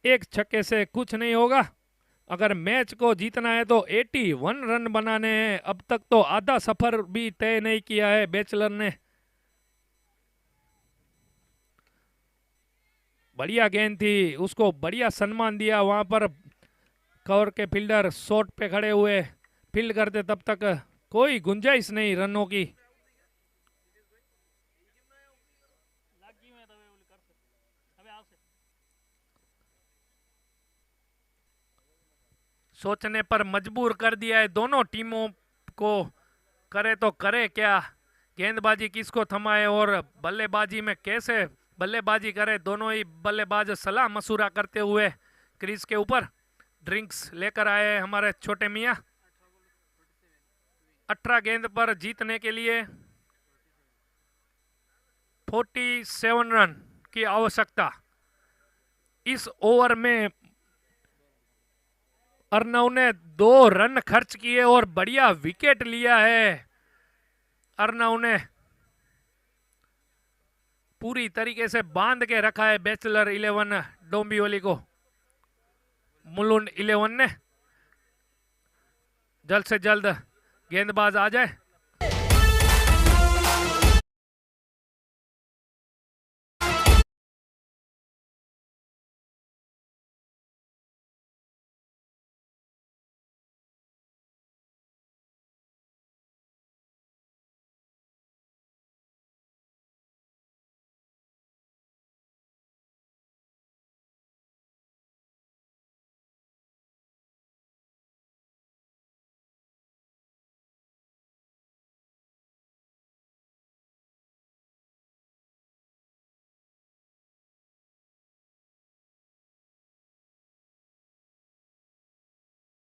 एक छक्के से कुछ नहीं होगा। अगर मैच को जीतना है तो 81 रन बनाने हैं। अब तक तो आधा सफर भी तय नहीं किया है बैचलर ने। बढ़िया गेंद थी, उसको बढ़िया सम्मान दिया वहां पर। कवर के फील्डर शॉट पे खड़े हुए फील्ड करते, तब तक कोई गुंजाइश नहीं रनों की। सोचने पर मजबूर कर दिया है दोनों टीमों को। करे तो करे क्या, गेंदबाजी किसको थमाए और बल्लेबाजी में कैसे बल्लेबाजी करे। दोनों ही बल्लेबाज सलाह मशूरा करते हुए क्रीज के ऊपर ड्रिंक्स लेकर आए हैं हमारे छोटे मियाँ। 18 गेंद पर जीतने के लिए 47 रन की आवश्यकता। इस ओवर में अर्नव ने 2 रन खर्च किए और बढ़िया विकेट लिया है। अर्नव ने पूरी तरीके से बांध के रखा है बैचलर 11 डोंबिवली को। मुलुंड 11 ने जल्द से जल्द गेंदबाज आ जाए।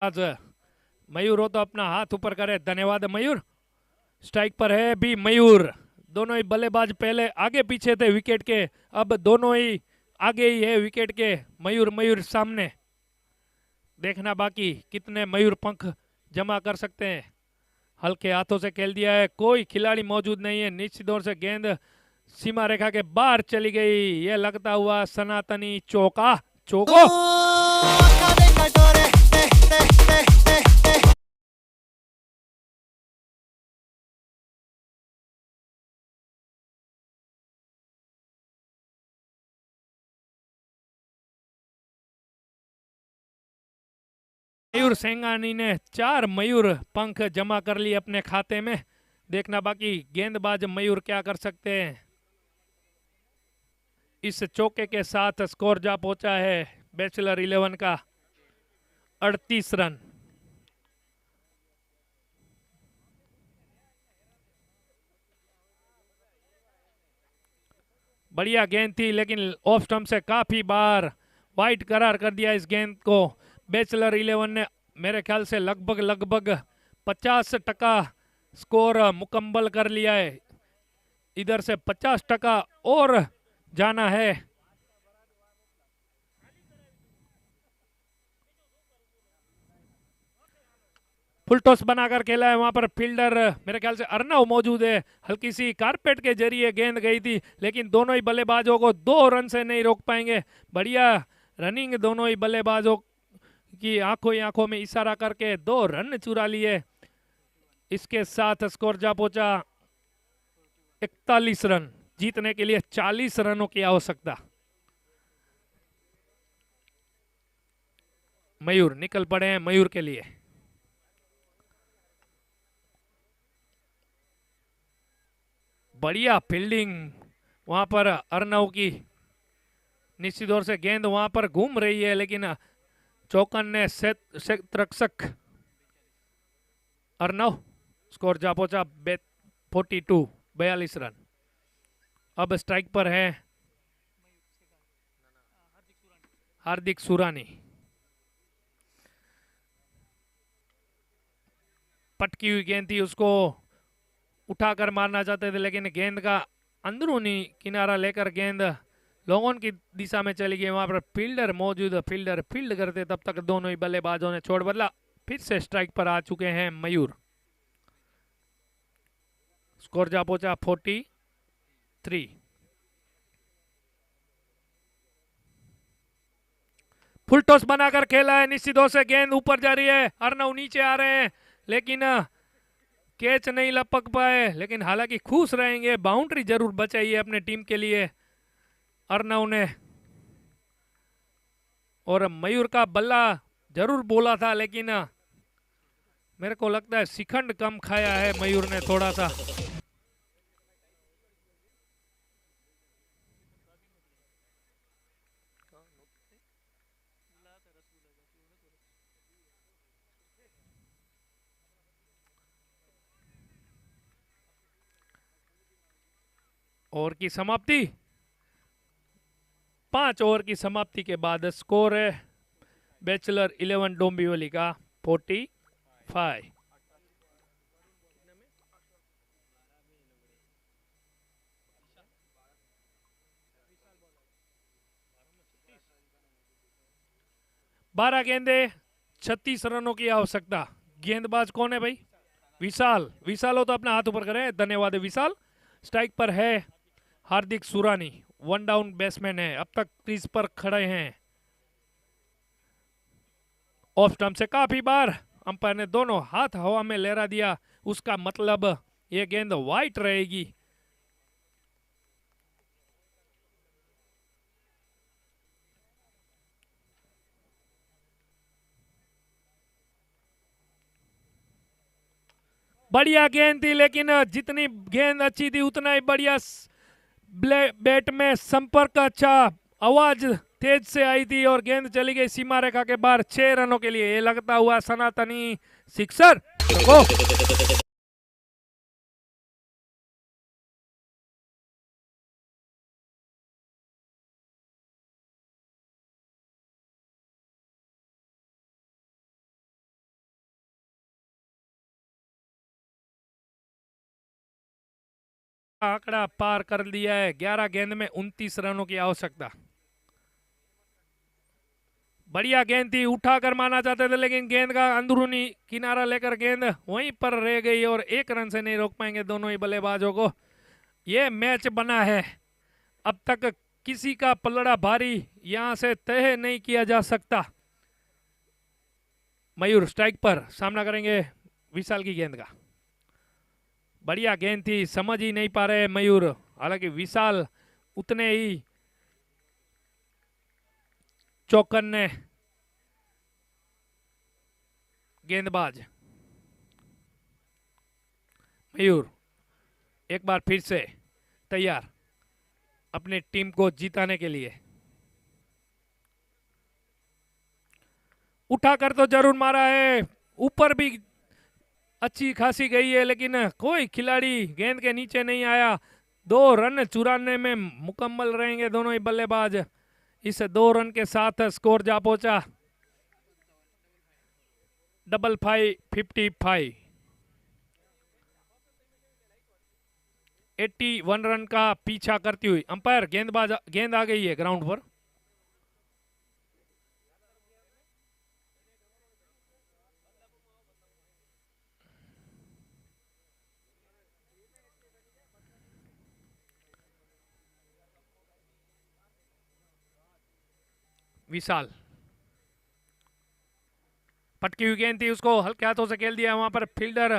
आज मयूर हो तो अपना हाथ ऊपर करे। धन्यवाद मयूर। स्ट्राइक पर है भी मयूर। दोनों ही बल्लेबाज पहले आगे पीछे थे विकेट के, अब दोनों ही आगे ही है विकेट के। मयूर सामने। देखना बाकी कितने मयूर पंख जमा कर सकते हैं। हल्के हाथों से खेल दिया है, कोई खिलाड़ी मौजूद नहीं है। निश्चित तौर से गेंद सीमा रेखा के बाहर चली गई। यह लगता हुआ सनातनी चौका। चौको मयूर सेंगानी ने 4 मयूर पंख जमा कर लिए अपने खाते में। देखना बाकी गेंदबाज मयूर क्या कर सकते हैं। इस चौके के साथ स्कोर जा पहुंचा है बैचलर 11 का 38 रन। बढ़िया गेंद थी लेकिन ऑफ स्टंप से काफी बार वाइड करार कर दिया इस गेंद को। बैचलर 11 ने मेरे ख्याल से लगभग 50% स्कोर मुकम्मल कर लिया है। इधर से 50% और जाना है। फुल टॉस बनाकर खेला है। वहां पर फील्डर मेरे ख्याल से अर्नव मौजूद है। हल्की सी कारपेट के जरिए गेंद गई थी लेकिन दोनों ही बल्लेबाजों को 2 रन से नहीं रोक पाएंगे। बढ़िया रनिंग दोनों ही बल्लेबाजों की आंखों ही आंखों में इशारा करके 2 रन चुरा लिए। इसके साथ स्कोर जा पहुंचा 41 रन। जीतने के लिए 40 रनों की आवश्यकता। मयूर निकल पड़े हैं मयूर के लिए। बढ़िया फील्डिंग वहां पर अर्नव की। निश्चित तौर से गेंद वहां पर घूम रही है लेकिन चौकन ने रक्षक अर्नव। स्कोर जा पहुंचा 42 रन। अब स्ट्राइक पर है हार्दिक सुरानी। पटकी हुई गेंद थी, उसको उठाकर मारना चाहते थे लेकिन गेंद का अंदरूनी किनारा लेकर गेंद लोगों की दिशा में चली गई। वहां पर फील्डर मौजूद, फील्डर फील्ड करते तब तक दोनों ही बल्लेबाजों ने छोड़ बदला। फिर से स्ट्राइक पर आ चुके हैं मयूर। स्कोर जा पहुंचा 43। फुल टॉस बनाकर खेला है, निश्चित तौर से गेंद ऊपर जा रही है, अर्नव नीचे आ रहे हैं लेकिन कैच नहीं लपक पाए, लेकिन हालांकि खुश रहेंगे, बाउंड्री जरूर बचाई है अपने टीम के लिए अर्नव ने। और मयूर का बल्ला जरूर बोला था, लेकिन मेरे को लगता है शिखंड कम खाया है मयूर ने थोड़ा सा। ओवर की समाप्ति, 5 ओवर की समाप्ति के बाद स्कोर है बैचलर 11 डोंबिवली का 45। बारह गेंदे 36 रनों की आवश्यकता। गेंदबाज कौन है भाई? विशाल। विशाल हो तो अपना हाथ ऊपर करें, धन्यवाद है विशाल। स्ट्राइक पर है हार्दिक सुरानी, 1 डाउन बैट्समैन है, अब तक क्रीज पर खड़े हैं। ऑफ स्टंप से काफी बार अंपायर ने दोनों हाथ हवा में लहरा दिया, उसका मतलब ये गेंद वाइट रहेगी। बढ़िया गेंद थी, लेकिन जितनी गेंद अच्छी थी उतना ही बढ़िया बैट में संपर्क अच्छा, आवाज तेज से आई थी और गेंद चली गई सीमा रेखा के बाहर 6 रनों के लिए। ये लगता हुआ सनातनी सिक्सर। आंकड़ा पार कर लिया है, 11 गेंद में 29 रनों की आवश्यकता। बढ़िया गेंद थी, उठाकर माना चाहते थे, लेकिन गेंद का अंदरूनी किनारा लेकर गेंद वहीं पर रह गई और 1 रन से नहीं रोक पाएंगे दोनों ही बल्लेबाजों को। यह मैच बना है, अब तक किसी का पलड़ा भारी यहां से तय नहीं किया जा सकता। मयूर स्ट्राइक पर सामना करेंगे विशाल की गेंद का। बढ़िया गेंद थी, समझ ही नहीं पा रहे मयूर, हालांकि विशाल उतने ही चौकन्ने गेंदबाज। मयूर एक बार फिर से तैयार अपनी टीम को जिताने के लिए। उठाकर तो जरूर मारा है, ऊपर भी अच्छी खासी गई है, लेकिन कोई खिलाड़ी गेंद के नीचे नहीं आया। 2 रन चुराने में मुकम्मल रहेंगे दोनों ही बल्लेबाज। इस 2 रन के साथ स्कोर जा पहुंचा 55 81 रन का पीछा करती हुई अंपायर गेंद आ गई है ग्राउंड पर। विशाल, पटकी हुई गेंद थी, उसको हल्के हाथों से खेल दिया। वहां पर फील्डर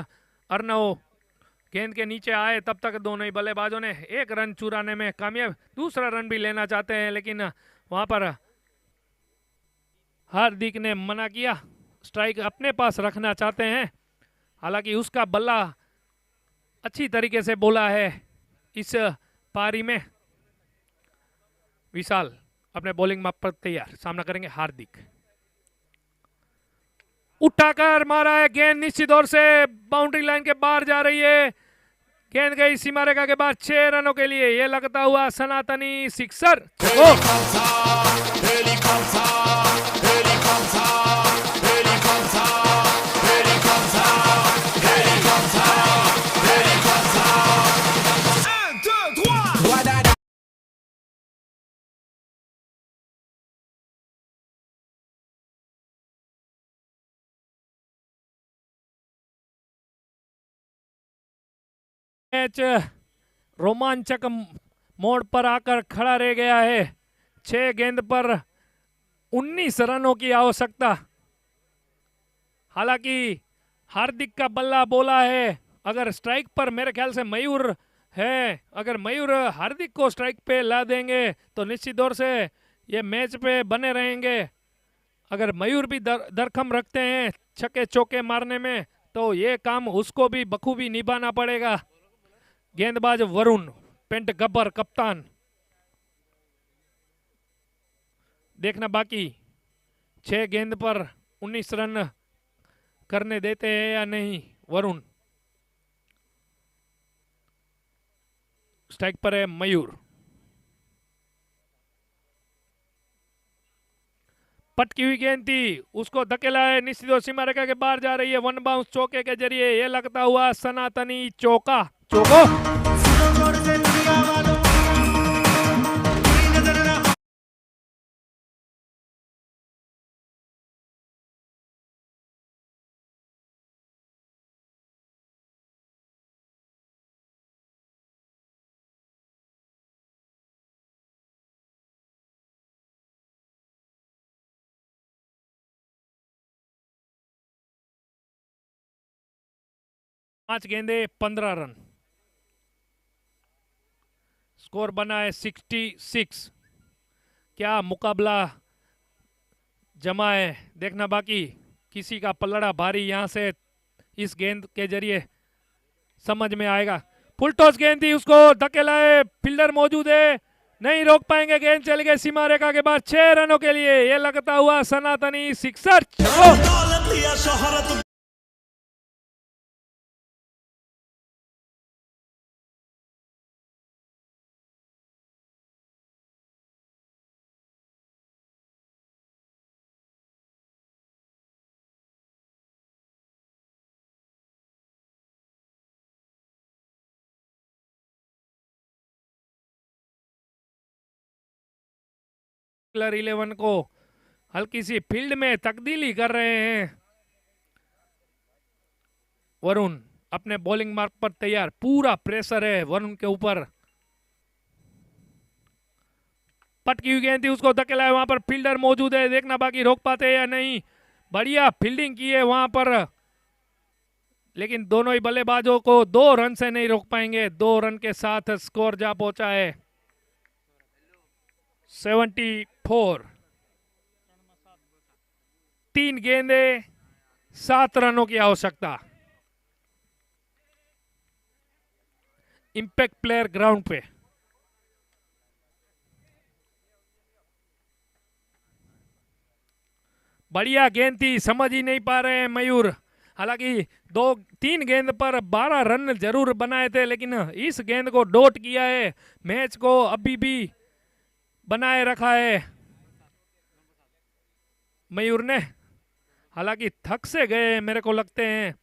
अर्नव गेंद के नीचे आए, तब तक दोनों ही बल्लेबाजों ने 1 रन चुराने में कामयाब। दूसरा रन भी लेना चाहते हैं, लेकिन वहां पर हार्दिक ने मना किया, स्ट्राइक अपने पास रखना चाहते हैं। हालांकि उसका बल्ला अच्छी तरीके से बोला है इस पारी में। विशाल अपने बॉलिंग माप पर तैयार, सामना करेंगे हार्दिक। उठाकर मारा है, गेंद निश्चित तौर से बाउंड्री लाइन के बाहर जा रही है। गेंद गई सीमा रेखा के बाद 6 रनों के लिए। यह लगता हुआ सनातनी सिक्सर। मैच रोमांचक मोड़ पर आकर खड़ा रह गया है। 6 गेंद पर 19 रनों की आवश्यकता। हालांकि हार्दिक का बल्ला बोला है, अगर स्ट्राइक पर मेरे ख्याल से मयूर है, अगर मयूर हार्दिक को स्ट्राइक पे ला देंगे तो निश्चित तौर से ये मैच पे बने रहेंगे। अगर मयूर भी दरखम रखते हैं छक्के चौके मारने में तो ये काम उसको भी बखूबी निभाना पड़ेगा। गेंदबाज वरुण, पेंट गब्बर कप्तान। देखना बाकी 6 गेंद पर 19 रन करने देते हैं या नहीं वरुण। स्ट्राइक पर है मयूर। पटकी हुई गेंद थी, उसको धकेला है, निश्चित और सीमा रेखा के बाहर जा रही है। 1 बाउंस चौके के जरिए ये लगता हुआ सनातनी चौका। चौको पांच गेंदे 15 रन। स्कोर बना है 66। क्या मुकाबला जमा है, देखना बाकी। किसी का पल्लड़ा भारी यहां से इस गेंद के जरिए समझ में आएगा। फुल टॉस गेंद थी, उसको धकेला है, फील्डर मौजूद है, नहीं रोक पाएंगे। गेंद चली गई सीमा रेखा के बाद 6 रनों के लिए। ये लगता हुआ सनातनी सिक्सर। किलर 11 को हल्की सी फील्ड में तब्दीली कर रहे हैं वरुण। अपने बॉलिंग मार्क पर तैयार, पूरा प्रेशर है वरुण के ऊपर। पटकी हुई गेंद थी, उसको धकेला है, वहां पर फील्डर मौजूद है, देखना बाकी रोक पाते हैं या नहीं। बढ़िया फील्डिंग की है वहां पर, लेकिन दोनों ही बल्लेबाजों को 2 रन से नहीं रोक पाएंगे। 2 रन के साथ स्कोर जा पहुंचा है 74। 3 गेंदे 7 रनों की आवश्यकता। इंपैक्ट प्लेयर ग्राउंड पे। बढ़िया गेंद थी, समझ ही नहीं पा रहे हैं मयूर। हालांकि 3 गेंद पर 12 रन जरूर बनाए थे, लेकिन इस गेंद को डॉट किया है। मैच को अभी भी बनाए रखा है मयूर ने। हालांकि थक से गए मेरे को लगते हैं।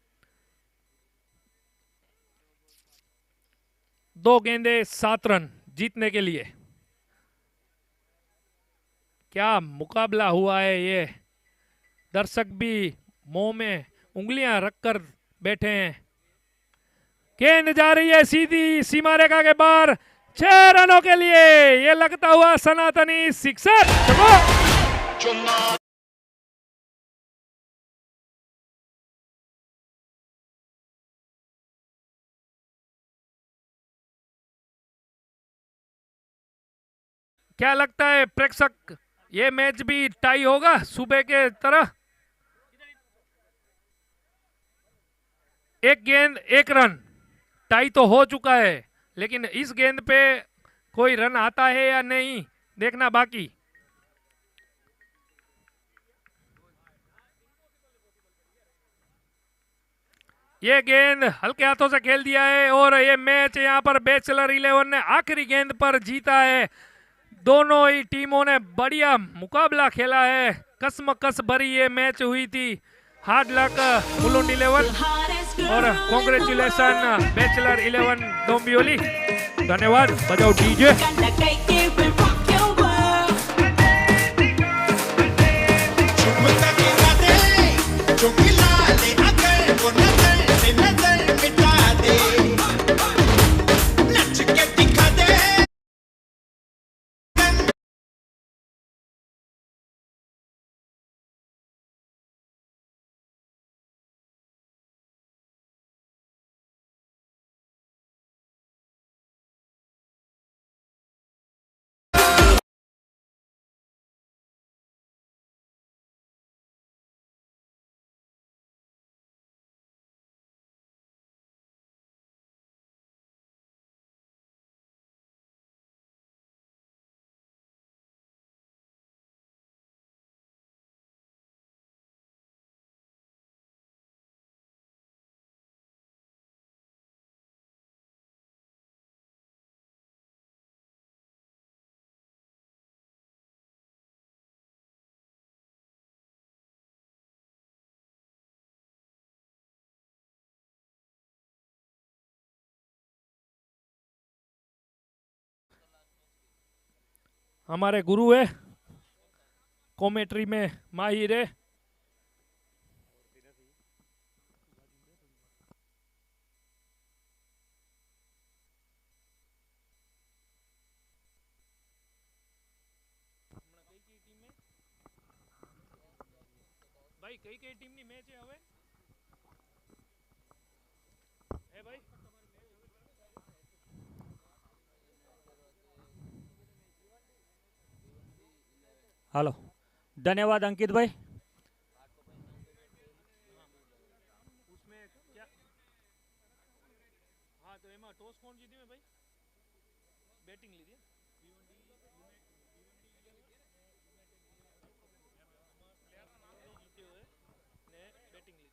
2 गेंदे 7 रन जीतने के लिए। क्या मुकाबला हुआ है ये। दर्शक भी मुंह में उंगलियां रखकर बैठे हैं। गेंद जा रही है सीधी सीमा रेखा के बाहर 6 रनों के लिए। ये लगता हुआ सनातनी सिक्सर। क्या लगता है प्रेक्षक, ये मैच भी टाई होगा सुबह के तरह। 1 गेंद 1 रन, टाई तो हो चुका है, लेकिन इस गेंद पे कोई रन आता है या नहीं, देखना बाकी। ये गेंद हल्के हाथों से खेल दिया है और ये मैच यहाँ पर बैचलर 11 ने आखिरी गेंद पर जीता है। दोनों ही टीमों ने बढ़िया मुकाबला खेला है। कसमकस भरी ये मैच हुई थी। हार्ड लक मुलुंड 11 और कांग्रेचुलेशन बैचलर 11 डोंबिवली। धन्यवाद। बजाओ डीजे। हमारे गुरु है, कॉमेंट्री में माहिर है। भाई कई कई टीम ની મેચ છે હવે હે ભાઈ? हेलो, धन्यवाद अंकित भाई। उसमें क्या? हाँ तो એમાં ટોસ કોણ જીત્યું है भाई? બેટિંગ લીધી જીત્યો है ને બેટિંગ લીધી।